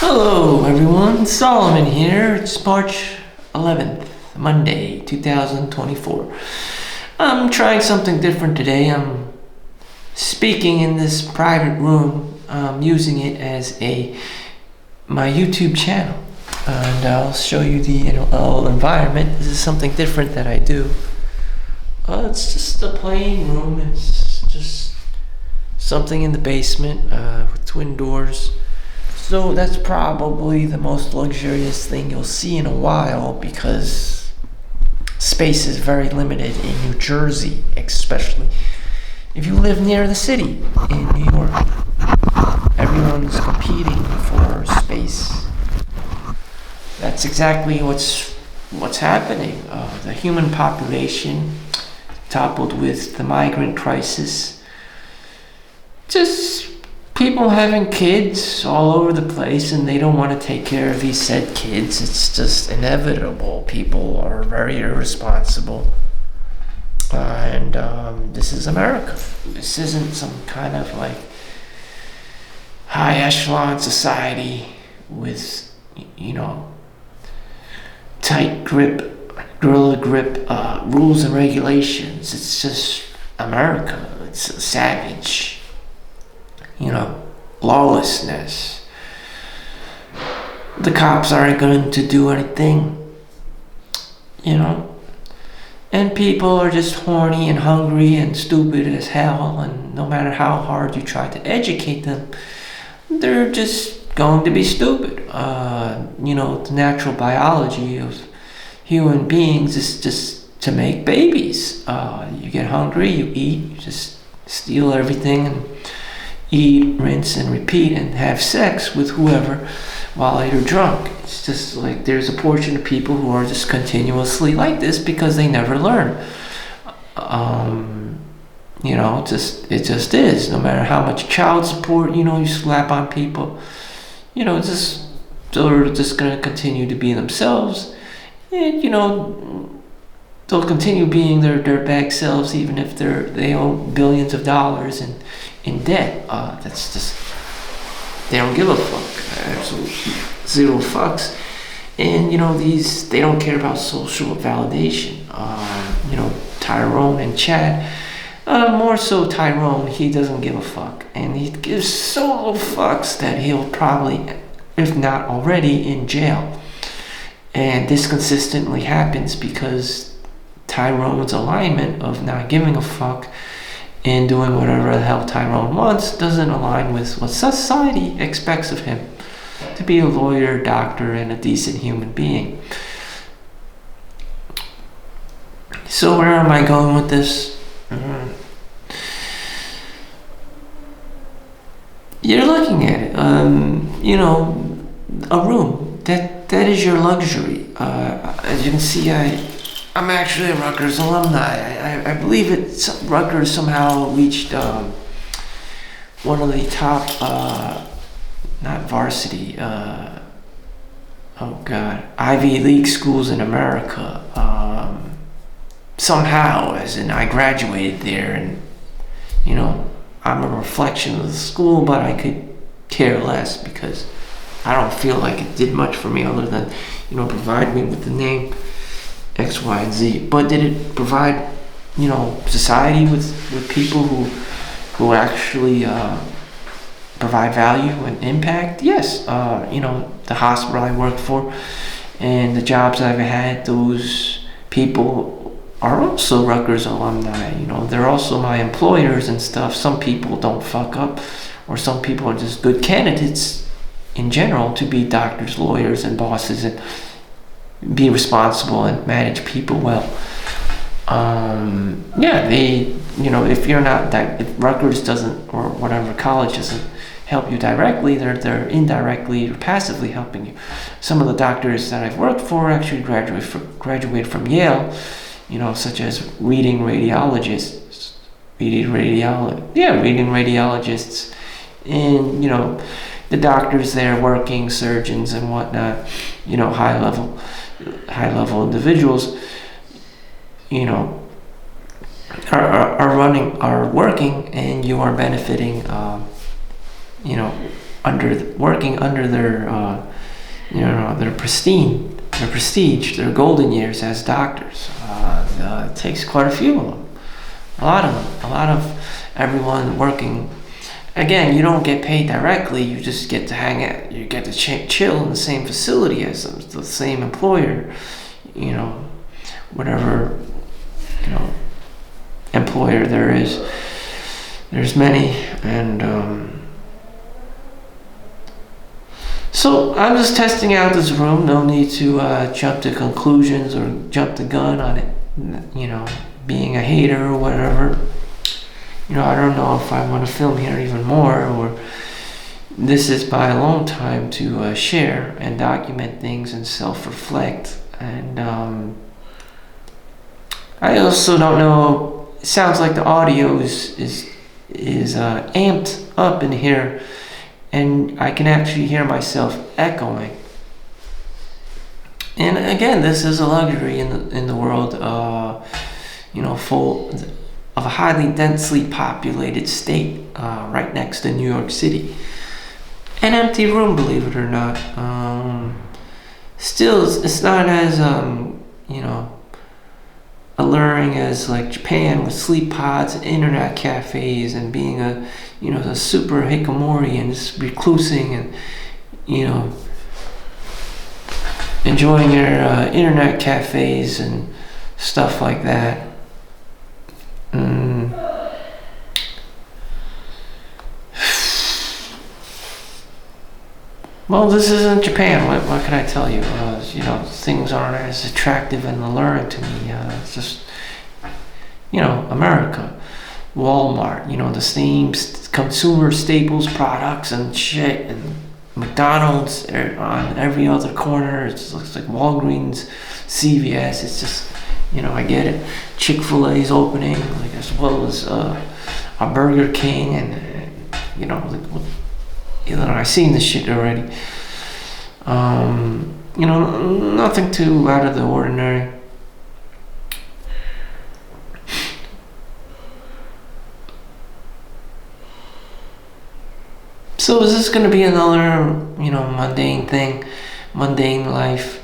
Hello everyone, Solomon here. It's March 11th, Monday, 2024. I'm trying something different today. I'm speaking in this private room. I'm using it as my YouTube channel. And I'll show you the environment. This is something different that I do. It's just a plain room. It's just something in the basement with twin doors. So that's probably the most luxurious thing you'll see in a while because space is very limited in New Jersey, especially if you live near the city in New York. Everyone's competing for space. That's exactly what's happening. The human population, toppled with the migrant crisis, just people having kids all over the place, and they don't want to take care of these said kids. It's just inevitable. People are very irresponsible. And this is America. This isn't some kind of like high echelon society with, tight grip, gorilla grip rules and regulations. It's just America. It's savage. Lawlessness. The cops aren't going to do anything, and people are just horny and hungry and stupid as hell, and no matter how hard you try to educate them, they're just going to be stupid. The natural biology of human beings is just to make babies. You get hungry, you eat, you just steal everything and eat, rinse, and repeat, and have sex with whoever while you're drunk. It's just like there's a portion of people who are just continuously like this because they never learn. It just is. No matter how much child support, you slap on people, they're just gonna continue to be themselves, and they'll continue being their dirtbag selves even if they owe billions of dollars in debt. That's just, they don't give a fuck. Absolutely zero fucks. And they don't care about social validation. Tyrone and Chad, more so Tyrone, he doesn't give a fuck, and he gives so little fucks that he'll probably, if not already, in jail. And this consistently happens because Tyrone's alignment of not giving a fuck and doing whatever the hell Tyrone wants doesn't align with what society expects of him, to be a lawyer, doctor, and a decent human being. So where am I going with this? You're looking at it, a room. That is your luxury. As you can see, I'm actually a Rutgers alumni. I believe Rutgers somehow reached one of the top, not varsity, Ivy League schools in America. Somehow, as in I graduated there, and I'm a reflection of the school, but I could care less because I don't feel like it did much for me other than, provide me with the name X, Y, and Z. But did it provide, society with people who actually provide value and impact? Yes. The hospital I worked for and the jobs I've had, those people are also Rutgers alumni. They're also my employers and stuff. Some people don't fuck up, or some people are just good candidates in general to be doctors, lawyers, and bosses, and be responsible and manage people well. If you're not that, if Rutgers doesn't, or whatever college doesn't help you directly, they're indirectly or passively helping you. Some of the doctors that I've worked for actually graduated from Yale, such as reading radiologists, and the doctors there working, surgeons and whatnot, high level individuals, are working, and you are benefiting, working under their their prestige, their golden years as doctors. It takes quite a few of them, a lot of everyone working. Again, you don't get paid directly. You just get to hang out. You get to chill in the same facility as the same employer. Whatever employer there is. There's many, and so I'm just testing out this room. No need to jump to conclusions or jump the gun on it. Being a hater or whatever. I don't know if I want to film here even more, or this is my alone time to share and document things and self-reflect. And I also don't know. It sounds like the audio is amped up in here, and I can actually hear myself echoing. And again, this is a luxury in the world, full of a highly densely populated state, right next to New York City. An empty room, believe it or not. Still, it's not as alluring as like Japan with sleep pods and internet cafes and being a super hikikomori and just reclusing and enjoying your internet cafes and stuff like that. Well, this isn't Japan. What can I tell you? Things aren't as attractive and alluring to me. It's just, America, Walmart. The same consumer staples products and shit, and McDonald's on every other corner. It looks like Walgreens, CVS. It's just, I get it. Chick-fil-A's opening, as well as a Burger King, and I've seen this shit already. Nothing too out of the ordinary. So is this going to be another, mundane thing, mundane life?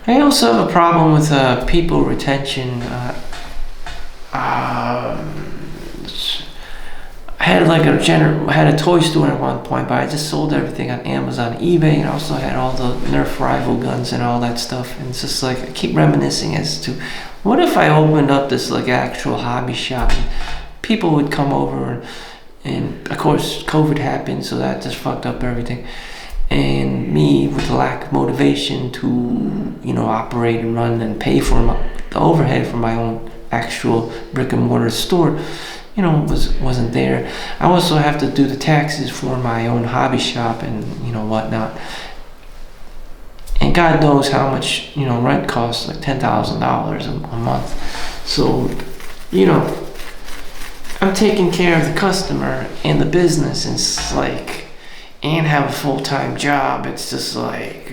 I also have a problem with people retention. I had a toy store at one point, but I just sold everything on Amazon, eBay, and I also had all the Nerf rival guns and all that stuff. And it's just like I keep reminiscing as to what if I opened up this actual hobby shop and people would come over, and of course COVID happened, so that just fucked up everything. And me, with the lack of motivation to operate and run and pay for the overhead for my own actual brick and mortar store, wasn't there. I also have to do the taxes for my own hobby shop and whatnot. And God knows how much rent costs, like $10,000 a month. So I'm taking care of the customer and the business, and it's like, and have a full-time job. It's just like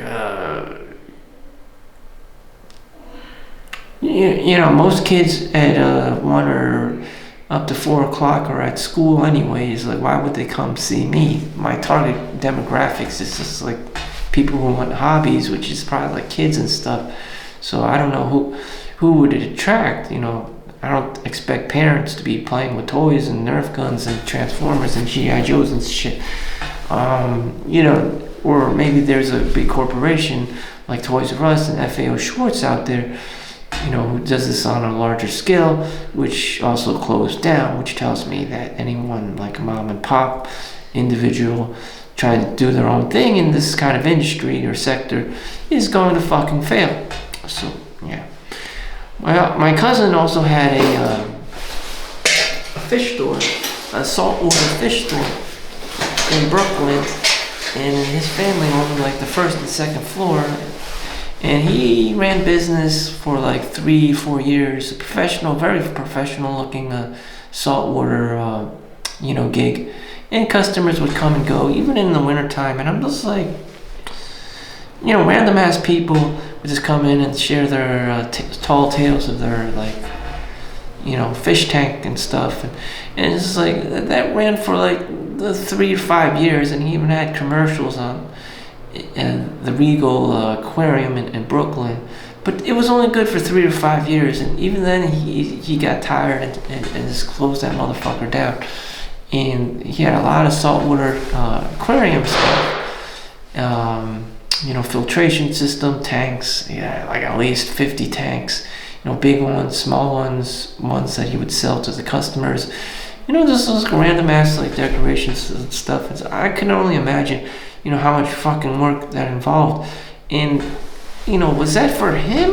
most kids at 1 or up to 4 o'clock are at school anyways. Like, why would they come see me? My target demographics is just like people who want hobbies, which is probably like kids and stuff. So I don't know who would it attract. I don't expect parents to be playing with toys and Nerf guns and Transformers and G.I. Joes and shit. Or maybe there's a big corporation like Toys R Us and FAO Schwartz out there, who does this on a larger scale, which also closed down, which tells me that anyone like a mom and pop individual trying to do their own thing in this kind of industry or sector is going to fucking fail. So, yeah. Well, my cousin also had a fish store, a saltwater fish store in Brooklyn, and his family owned like the first and second floor, and he ran business for like 3-4 years. A professional, very professional looking saltwater gig, and customers would come and go even in the wintertime. And I'm just like, random ass people would just come in and share their tall tales of their fish tank and stuff, and it's just like that ran for like the 3 or 5 years, and he even had commercials on the Regal Aquarium in Brooklyn. But it was only good for 3 or 5 years, and even then he got tired and just closed that motherfucker down. And he had a lot of saltwater aquarium stuff, filtration system, tanks. Yeah, like at least 50 tanks. Big ones, small ones that he would sell to the customers. Just those random ass like decorations and stuff. I can only imagine, how much fucking work that involved. And was that for him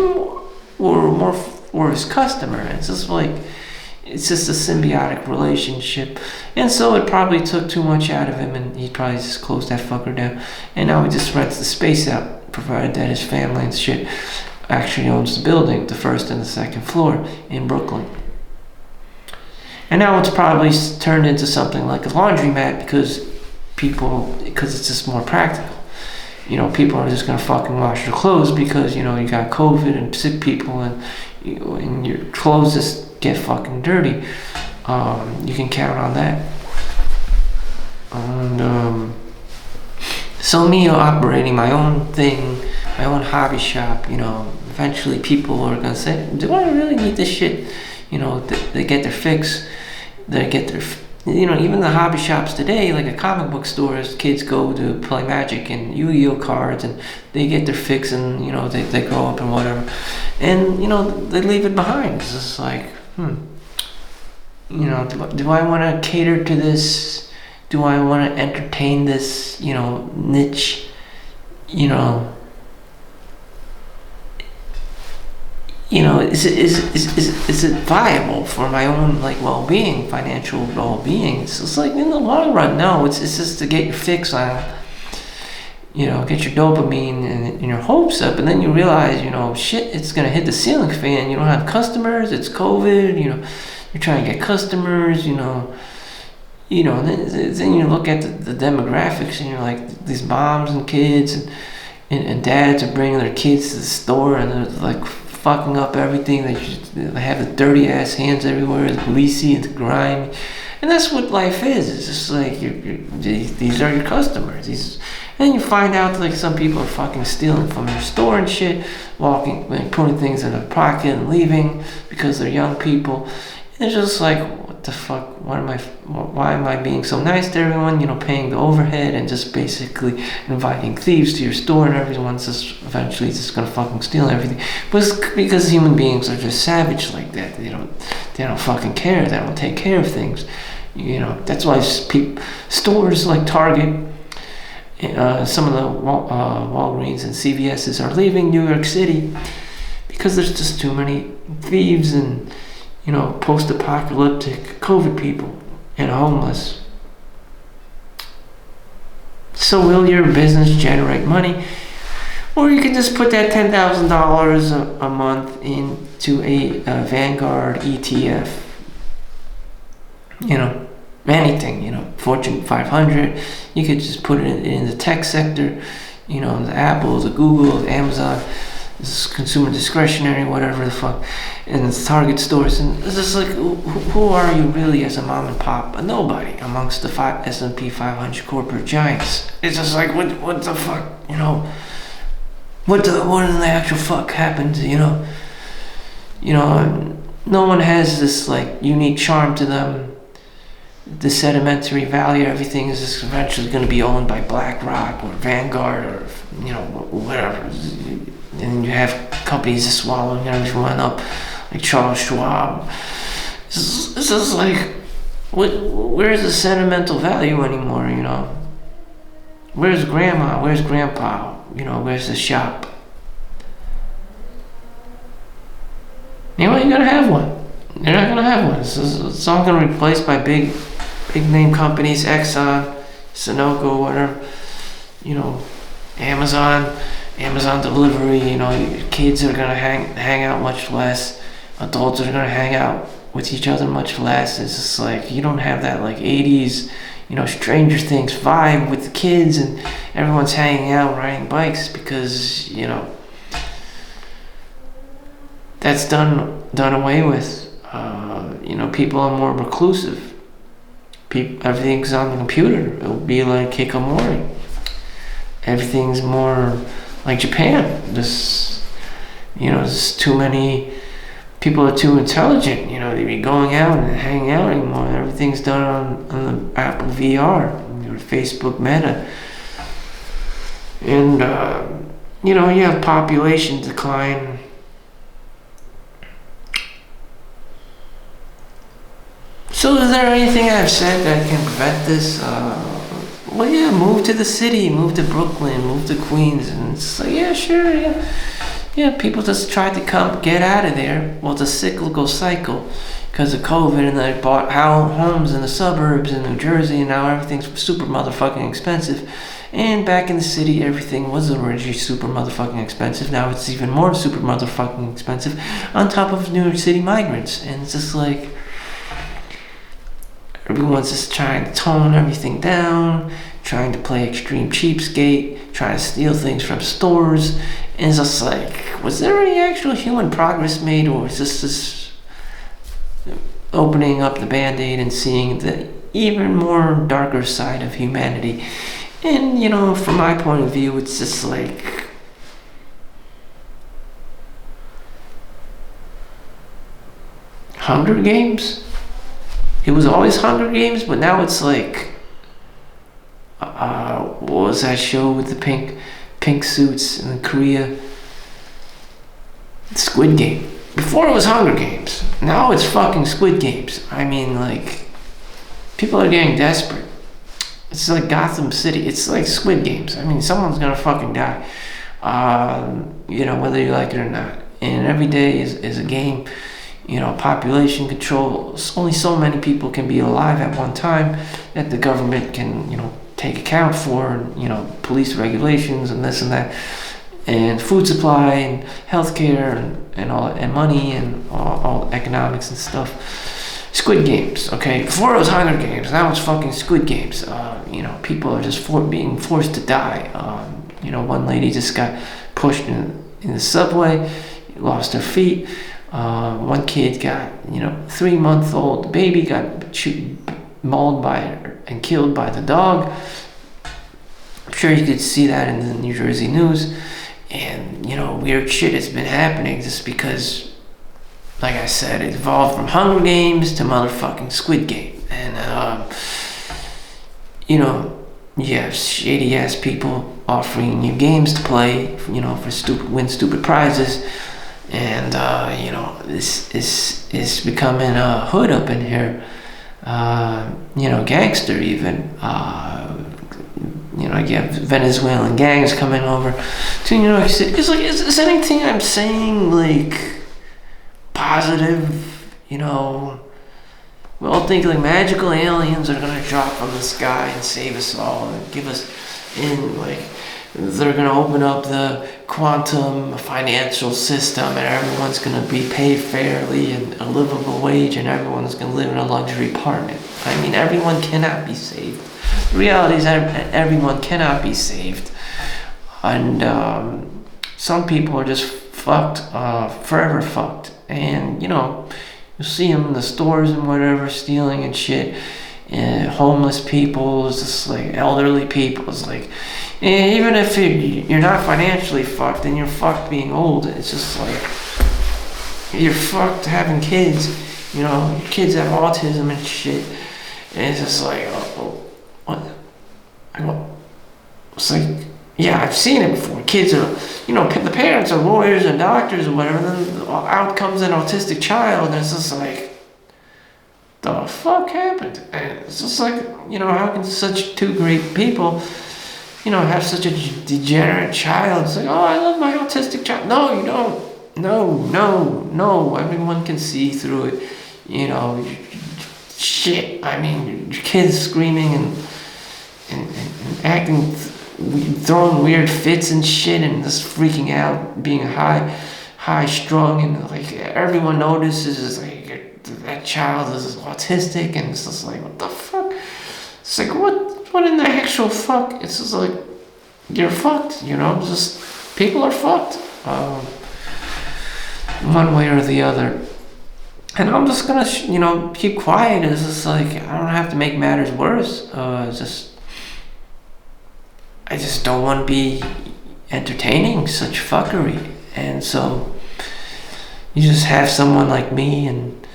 or more for his customer? It's just a symbiotic relationship. And so it probably took too much out of him, and he probably just closed that fucker down. And now he just rents the space out, provided that his family and shit actually owns the building, the first and the second floor in Brooklyn. And now it's probably turned into something like a laundromat because it's just more practical. People are just gonna fucking wash their clothes because you got COVID and sick people, and your clothes just get fucking dirty. You can count on that. And so me operating my own thing, my own hobby shop, eventually people are gonna say, do I really need this shit? They get their fix. They get their, even the hobby shops today, like a comic book stores, kids go to play Magic and Yu-Gi-Oh cards, and they get their fix, and they grow up and whatever, and they leave it behind. It's just like, do I want to cater to this? Do I want to entertain this, niche, is it viable for my own well-being, financial well-being? It's just like in the long run, no. It's just to get your fix on, get your dopamine and your hopes up, and then you realize, shit, it's gonna hit the ceiling fan. You don't have customers. It's COVID. You're trying to get customers. Then you look at the demographics, and you're like, these moms and kids and dads are bringing their kids to the store, and they're like fucking up everything. They have the dirty ass hands everywhere, it's greasy and grimy, and that's what life is. It's just like these are your customers. And you find out some people are fucking stealing from your store and shit, putting things in their pocket and leaving because they're young people. And it's just like, what the fuck? Why am I being so nice to everyone? Paying the overhead and just basically inviting thieves to your store, and everyone's just eventually just gonna fucking steal everything. But it's because human beings are just savage like that. They don't fucking care. They don't take care of things. That's why stores like Target, some of the Walgreens and CVS's are leaving New York City because there's just too many thieves and post-apocalyptic COVID people and homeless. So will your business generate money? Or you can just put that $10,000 a month into a Vanguard ETF. Anything, Fortune 500. You could just put it in the tech sector, the Apple, the Google, the Amazon. This consumer discretionary, whatever the fuck, and it's Target stores, and it's just like, who are you really as a mom and pop? A nobody amongst the S&P 500 corporate giants. It's just like, what the fuck, what in the actual fuck happened? No one has this unique charm to them. The sedimentary value, everything is just eventually going to be owned by BlackRock or Vanguard or whatever. And you have companies just swallowing everyone up, like Charles Schwab. It's just like, where's the sentimental value anymore? Where's grandma? Where's grandpa? Where's the shop? You ain't gonna have one. You're not gonna have one. It's all gonna be replaced by big name companies, Exxon, Sunoco, whatever. Amazon delivery. Kids are gonna hang out much less. Adults are gonna hang out with each other much less. It's just like, you don't have that 80s, Stranger Things vibe with the kids, and everyone's hanging out riding bikes because, that's done away with. People are more reclusive. Everything's on the computer. It'll be like Hikikomori. Everything's more like Japan. There's too many people are too intelligent. They be going out and hanging out anymore. Everything's done on the Apple VR, or Facebook Meta, and you have population decline. So is there anything I've said that can prevent this? Move to the city, move to Brooklyn, move to Queens, and it's like, yeah, sure, yeah. Yeah, people just tried to get out of there. Well, it's a cyclical cycle because of COVID, and they bought homes in the suburbs in New Jersey, and now everything's super motherfucking expensive. And back in the city, everything was originally super motherfucking expensive. Now it's even more super motherfucking expensive on top of New York City migrants. And it's just like, everyone's just trying to tone everything down, trying to play extreme cheapskate, trying to steal things from stores. And it's just like, was there any actual human progress made, or is this opening up the Band-Aid and seeing the even more darker side of humanity? And, from my point of view, it's just like, Hunger Games? It was always Hunger Games, but now it's like, what was that show with the pink suits in Korea? Squid Game. Before it was Hunger Games. Now it's fucking Squid Games. I mean, like, people are getting desperate. It's like Gotham City. It's like Squid Games. I mean, someone's gonna fucking die. Whether you like it or not. And every day is a game. Population control. Only so many people can be alive at one time that the government can, take account for, police regulations and this and that, and food supply and healthcare and all, and money and all economics and stuff. Squid Games, okay? Before it was Hunger Games, now it's fucking Squid Games. People are just being forced to die. One lady just got pushed in the subway, lost her feet. One kid got, 3-month-old baby got mauled and killed by the dog. I'm sure you could see that in the New Jersey news. And, weird shit has been happening just because, like I said, it evolved from Hunger Games to motherfucking Squid Game. And, you have shady ass people offering you games to play, for win stupid prizes. And, this is becoming a hood up in here. Gangster even. You have Venezuelan gangs coming over to New York City. It's like, is anything I'm saying, like, positive? We all think, like, magical aliens are gonna drop from the sky and save us all and give us they're going to open up the quantum financial system, and everyone's going to be paid fairly and a livable wage, and everyone's going to live in a luxury apartment. I mean, everyone cannot be saved. The reality is that everyone cannot be saved. And some people are just fucked, forever fucked. And, you'll see them in the stores and whatever, stealing and shit. And homeless people, it's just like elderly people. It's like, even if you're not financially fucked and you're fucked being old, it's just like, you're fucked having kids. Your kids have autism and shit. And it's just like, what? It's like, yeah, I've seen it before. Kids are, the parents are lawyers and doctors or whatever, and then out comes an autistic child, and it's just like, the fuck happened? And it's just like, how can such two great people, have such a degenerate child? It's like, oh, I love my autistic child. No, you don't. No. Everyone can see through it. Shit. I mean, kids screaming and acting, throwing weird fits and shit, and just freaking out, being high strung, and like everyone notices, like, that child is autistic, and it's just like, what the fuck? It's like, what in the actual fuck? It's just like, you're fucked, just, people are fucked. One way or the other. And I'm just gonna, keep quiet. It's just like, I don't have to make matters worse. I just don't want to be entertaining such fuckery. And so, you just have someone like me and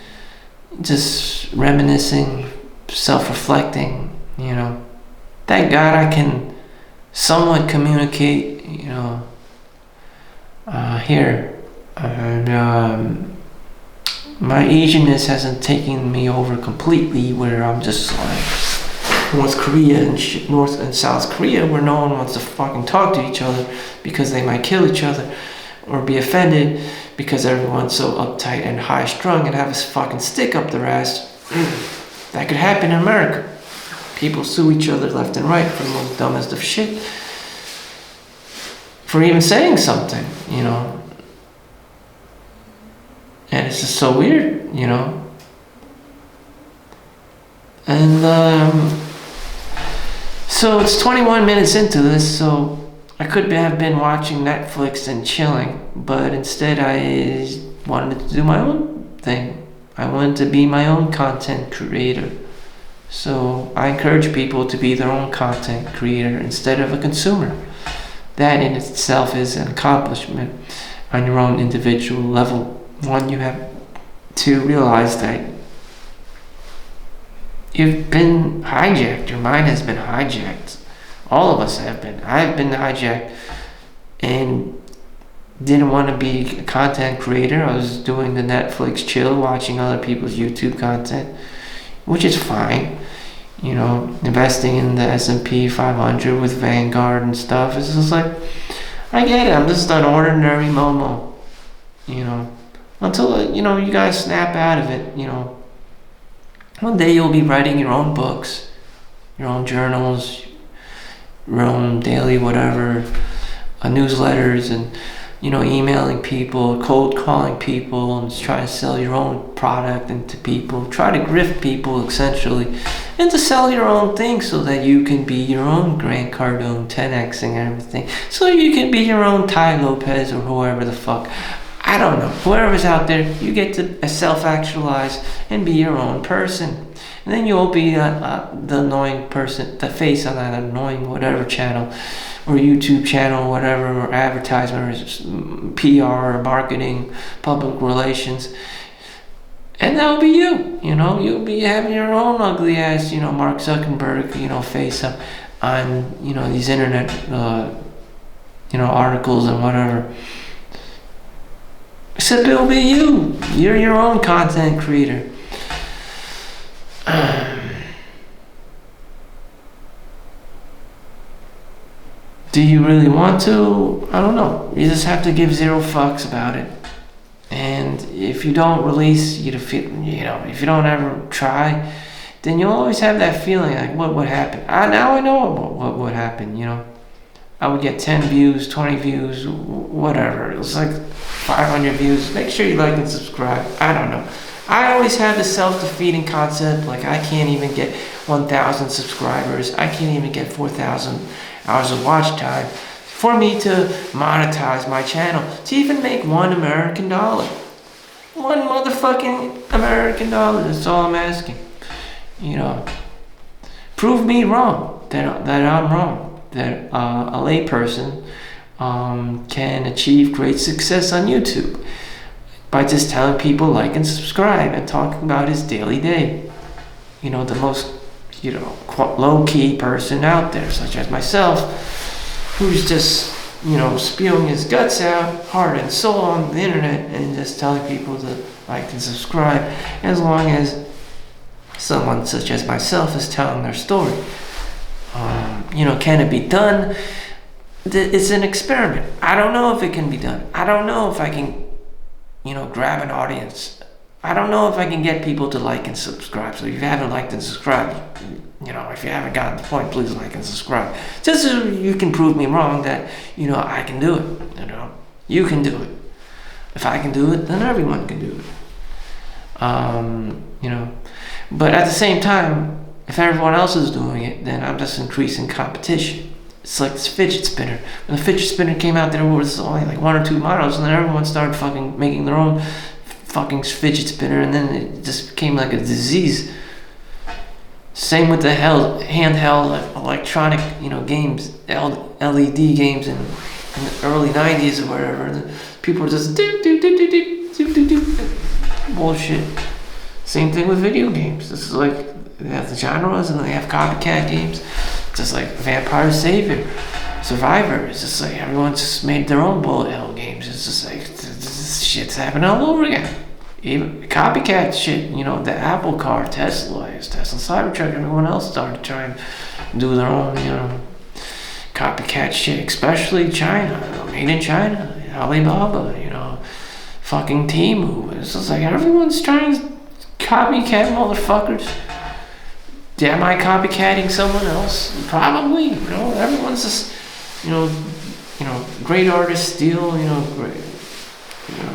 just reminiscing, self-reflecting, Thank God I can somewhat communicate, here. And my Asianness hasn't taken me over completely, where I'm just like North Korea and North and South Korea, where no one wants to fucking talk to each other because they might kill each other or be offended because everyone's so uptight and high-strung and have a fucking stick up their ass. That could happen in America. People sue each other left and right for the most dumbest of shit. For even saying something, And it's just so weird, And so it's 21 minutes into this, so I could have been watching Netflix and chilling, but instead I wanted to do my own thing. I wanted to be my own content creator. So I encourage people to be their own content creator instead of a consumer. That in itself is an accomplishment on your own individual level. One, you have to realize that you've been hijacked. Your mind has been hijacked. All of us have been. I've been hijacked and didn't want to be a content creator. I was doing the Netflix chill, watching other people's YouTube content, which is fine. Investing in the S&P 500 with Vanguard and stuff. It's just like, I get it. I'm just an ordinary Momo, Until, you guys snap out of it, One day you'll be writing your own books, your own journals, your own daily whatever, newsletters, and emailing people, cold calling people, and just trying to sell your own product into people. Try to grift people essentially, and to sell your own thing so that you can be your own Grant Cardone, 10xing everything, so you can be your own Ty Lopez or whoever the fuck. I don't know. Whoever's out there, you get to self-actualize and be your own person. And then you'll be the annoying person, the face on that annoying whatever channel, or YouTube channel, whatever, or advertisement, or PR, or marketing, public relations. And that'll be you, You'll be having your own ugly ass, Mark Zuckerberg, face up on, these internet, articles and whatever. Except it'll be you. You're your own content creator. Do you really want to? I don't know. You just have to give zero fucks about it. And if you don't release, if you don't ever try, then you'll always have that feeling like, what would happen? Now I know what would happen, I would get 10 views, 20 views, whatever. It was like 500 views. Make sure you like and subscribe. I don't know. I always have this self-defeating concept, like I can't even get 1,000 subscribers. I can't even get 4,000 hours of watch time for me to monetize my channel, to even make $1 American dollar. $1 motherfucking American dollar. That's all I'm asking. Prove me wrong, that I'm wrong. That a layperson can achieve great success on YouTube by just telling people like and subscribe and talking about his daily day. The most, low-key person out there, such as myself, who's just, spewing his guts out, heart and soul on the internet and just telling people to like and subscribe, as long as someone such as myself is telling their story. Can it be done? It's an experiment. I don't know if it can be done. I don't know if I can, grab an audience. I don't know if I can get people to like and subscribe. So if you haven't liked and subscribed, if you haven't gotten the point, please like and subscribe. Just so you can prove me wrong that, I can do it. You can do it. If I can do it, then everyone can do it. But at the same time, if everyone else is doing it, then I'm just increasing competition. It's like this fidget spinner. When the fidget spinner came out, there was only like 1 or 2 models, and then everyone started fucking making their own fucking fidget spinner, and then it just became like a disease. Same with the handheld electronic, games, LED games in the early 90s or whatever. And people were just bullshit. Same thing with video games. This is like, they have the genres and they have copycat games. Just like Vampire Survivor. It's just like everyone just made their own bullet hell games. It's just like this shit's happening all over again. Even copycat shit, the Apple car, Tesla Cybertruck, everyone else started trying to do their own, copycat shit, especially China, made in China, Alibaba, fucking Temu. It's just like everyone's trying to copycat motherfuckers. Am I copycatting someone else? Probably. Everyone's just, great artists steal, great.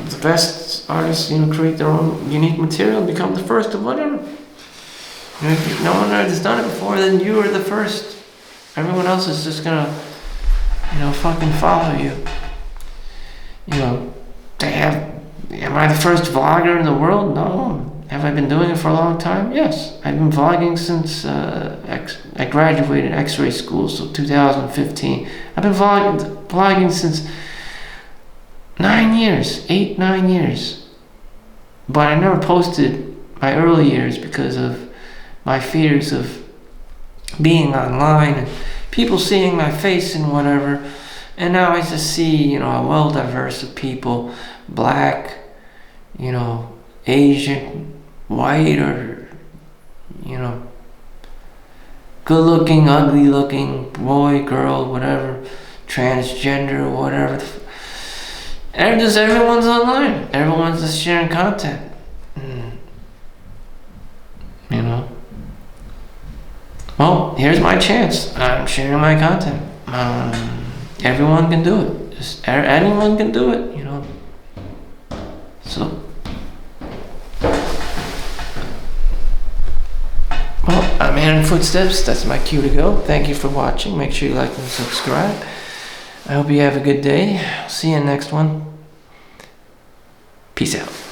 The best artists, create their own unique material and become the first of whatever. If no one has done it before, then you are the first. Everyone else is just gonna, fucking follow you. Am I the first vlogger in the world? No. Have I been doing it for a long time? Yes. I've been vlogging since I graduated X-ray school, so 2015. I've been vlogging since 9 years, 9 years. But I never posted my early years because of my fears of being online and people seeing my face and whatever. And now I just see, a well-diverse of people, black, Asian, white, or, good-looking, ugly-looking, boy, girl, whatever, transgender, whatever. And just everyone's online. Everyone's just sharing content. Well, here's my chance. I'm sharing my content. Everyone can do it. Just anyone can do it, So, well, I'm hearing footsteps. That's my cue to go. Thank you for watching. Make sure you like and subscribe. I hope you have a good day. I'll see you in the next one. Peace out.